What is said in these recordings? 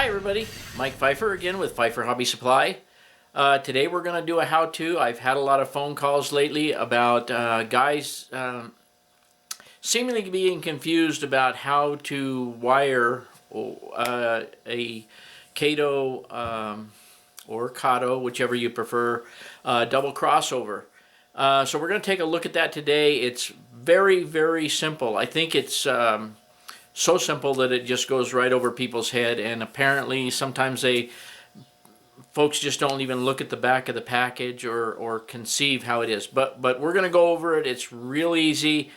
Hi everybody, Mike Pfeiffer again with Pfeiffer Hobby Supply. Today we're going to do a how-to. I've had a lot of phone calls lately about guys seemingly being confused about how to wire a Kato or Kato, whichever you prefer, double crossover. So we're going to take a look at that today. It's very, very simple. I think it's so simple that it just goes right over people's head, and apparently sometimes folks just don't even look at the back of the package or conceive how it is. But we're going to go over it. It's real easy.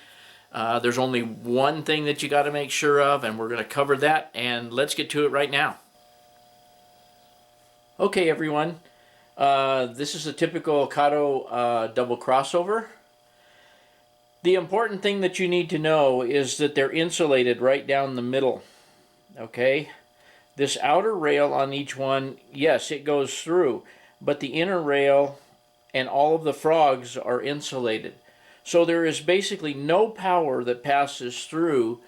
There's only one thing that you got to make sure of, and we're going to cover that, and let's get to it right now. Okay everyone, this is a typical Kato double crossover. The important thing that you need to know is that they're insulated right down the middle. Okay? This outer rail on each one, yes, it goes through, but the inner rail and all of the frogs are insulated. So there is basically no power that passes through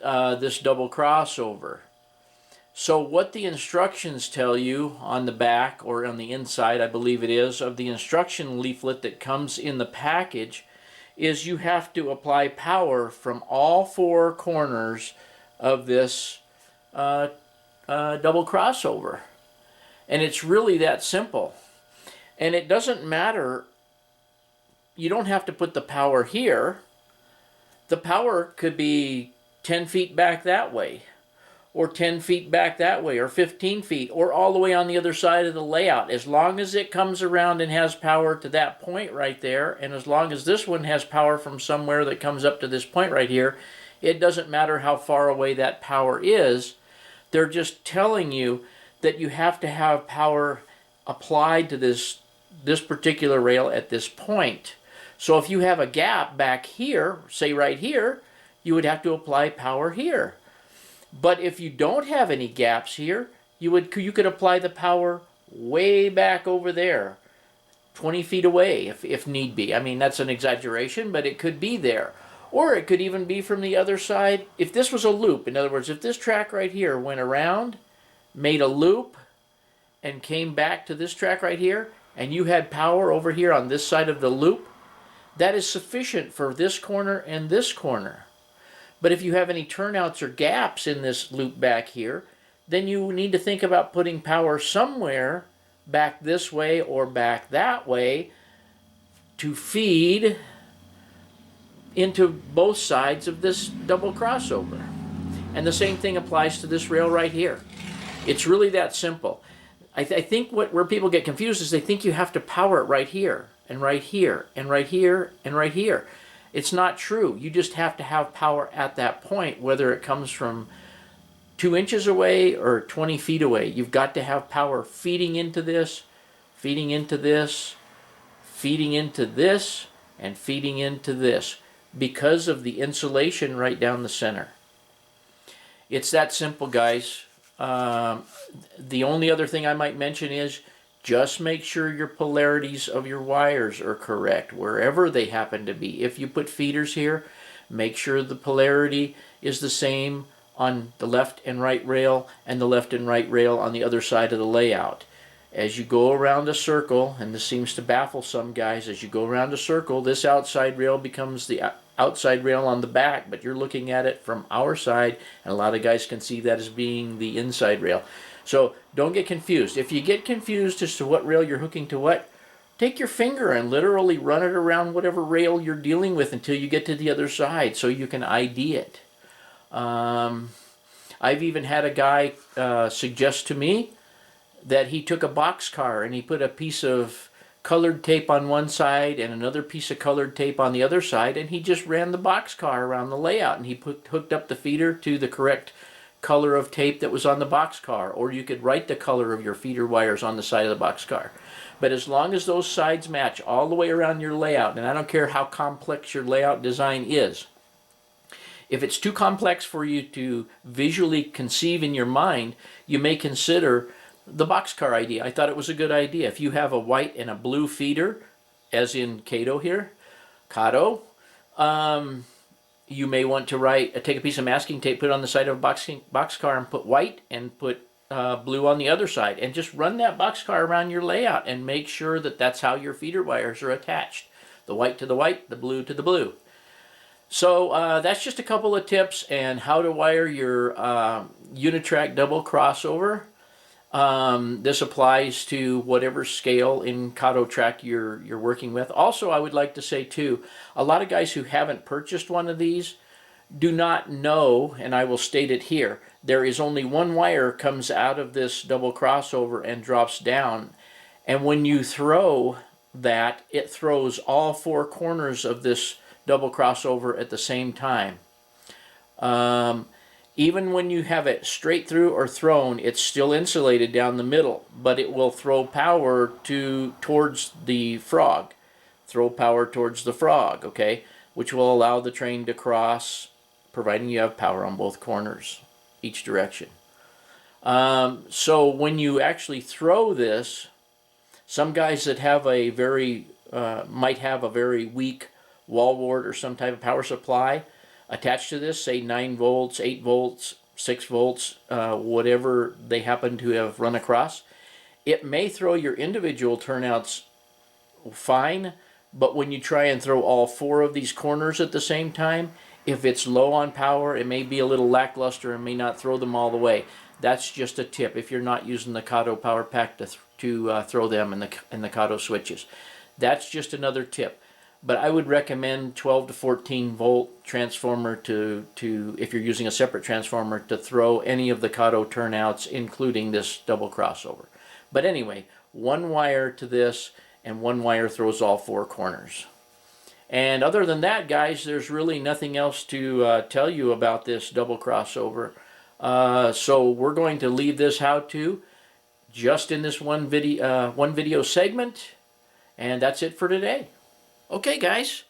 this double crossover. So what the instructions tell you on the back, or on the inside, I believe it is, of the instruction leaflet that comes in the package, is you have to apply power from all four corners of this double crossover. And it's really that simple. And it doesn't matter, you don't have to put the power here. The power could be 10 feet back that way, or 10 feet back that way, or 15 feet, or all the way on the other side of the layout. As long as it comes around and has power to that point right there, and as long as this one has power from somewhere that comes up to this point right here, it doesn't matter how far away that power is. They're just telling you that you have to have power applied to this particular rail at this point. So if you have a gap back here, say right here, you would have to apply power here. But if you don't have any gaps here, you could apply the power way back over there, 20 feet away if need be. I mean, that's an exaggeration, but it could be there. Or it could even be from the other side. If this was a loop, in other words, if this track right here went around, made a loop, and came back to this track right here, and you had power over here on this side of the loop, that is sufficient for this corner and this corner. But if you have any turnouts or gaps in this loop back here, then you need to think about putting power somewhere back this way or back that way to feed into both sides of this double crossover. And the same thing applies to this rail right here. It's really that simple. I think where people get confused is they think you have to power it right here, and right here, and right here, and right here. It's not true. You just have to have power at that point, whether it comes from 2 inches away or 20 feet away. You've got to have power feeding into this, feeding into this, feeding into this, and feeding into this, because of the insulation right down the center. It's that simple, guys. The only other thing I might mention is just make sure your polarities of your wires are correct, wherever they happen to be. If you put feeders here, make sure the polarity is the same on the left and right rail, and the left and right rail on the other side of the layout. As you go around a circle, and this seems to baffle some guys, as you go around a circle, this outside rail becomes the outside rail on the back, but you're looking at it from our side, and a lot of guys can see that as being the inside rail. So don't get confused. If you get confused as to what rail you're hooking to what, take your finger and literally run it around whatever rail you're dealing with until you get to the other side so you can ID it. I've even had a guy suggest to me that he took a boxcar and he put a piece of colored tape on one side and another piece of colored tape on the other side, and he just ran the boxcar around the layout, and he hooked up the feeder to the correct color of tape that was on the boxcar. Or you could write the color of your feeder wires on the side of the boxcar. But as long as those sides match all the way around your layout, and I don't care how complex your layout design is, if it's too complex for you to visually conceive in your mind, you may consider the boxcar idea. I thought it was a good idea. If you have a white and a blue feeder, as in Kato here, Kato, you may want to take a piece of masking tape, put it on the side of a boxcar, and put white, and put blue on the other side, and just run that boxcar around your layout and make sure that that's how your feeder wires are attached. The white to the white, the blue to the blue. So that's just a couple of tips and how to wire your Unitrack double crossover. This applies to whatever scale in Kato track you're working with. Also, I would like to say too, a lot of guys who haven't purchased one of these do not know, and I will state it here, there is only one wire comes out of this double crossover and drops down. And when you throw that, it throws all four corners of this double crossover at the same time. Even when you have it straight through or thrown, it's still insulated down the middle, but it will throw power towards the frog. Throw power towards the frog, okay? Which will allow the train to cross, providing you have power on both corners, each direction. So when you actually throw this, some guys that have a very, might have a very weak wall wart or some type of power supply attached to this, say 9 volts, 8 volts, 6 volts, whatever they happen to have run across, it may throw your individual turnouts fine, but when you try and throw all four of these corners at the same time, if it's low on power, it may be a little lackluster and may not throw them all the way. That's just a tip if you're not using the Kato power pack to throw them in the Kato switches. That's just another tip. But I would recommend 12 to 14 volt transformer to if you're using a separate transformer, to throw any of the Kato turnouts, including this double crossover. But anyway, one wire to this and one wire throws all four corners. And other than that, guys, there's really nothing else to tell you about this double crossover. So we're going to leave this how-to just in this one video segment, and that's it for today. Okay, guys,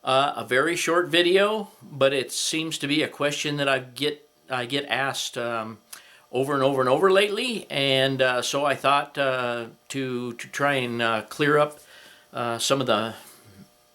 a very short video, but it seems to be a question that I get asked over and over and over lately, and so I thought to try and clear up some of the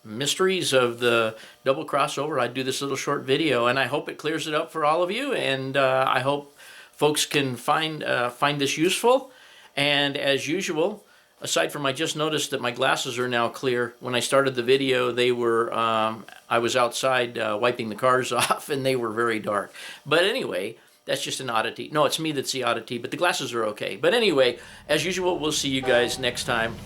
mysteries of the double crossover, I'd do this little short video, and I hope it clears it up for all of you, and I hope folks can find this useful. And as usual, aside from I just noticed that my glasses are now clear. When I started the video, they were I was outside wiping the cars off, and they were very dark. But anyway, that's just an oddity. No, it's me that's the oddity, but the glasses are okay. But anyway, as usual, we'll see you guys next time.